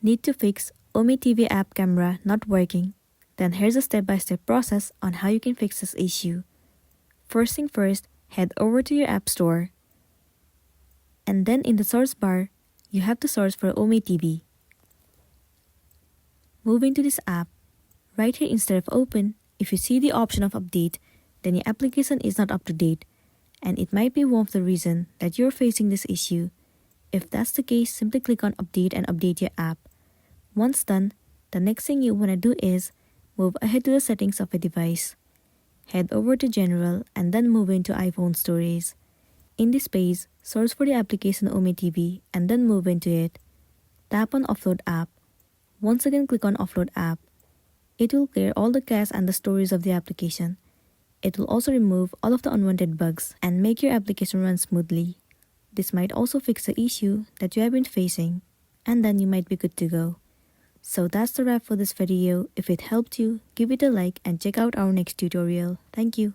Need to fix Ome TV app camera not working? Then here's a step-by-step process on how you can fix this issue. First thing first, head over to your app store. And then in the source bar, you have to search for Ome TV. Moving to this app, right here instead of open, if you see the option of update, then your application is not up to date, and it might be one of the reasons that you're facing this issue. If that's the case, simply click on update and update your app. Once done, the next thing you want to do is move ahead to the settings of a device. Head over to General and then move into iPhone Storage. In this page, search for the application Ome TV and then move into it. Tap on Offload App. Once again click on Offload App. It will clear all the cache and the storage of the application. It will also remove all of the unwanted bugs and make your application run smoothly. This might also fix the issue that you have been facing, and then you might be good to go. So that's the wrap for this video. If it helped you, give it a like and check out our next tutorial. Thank you.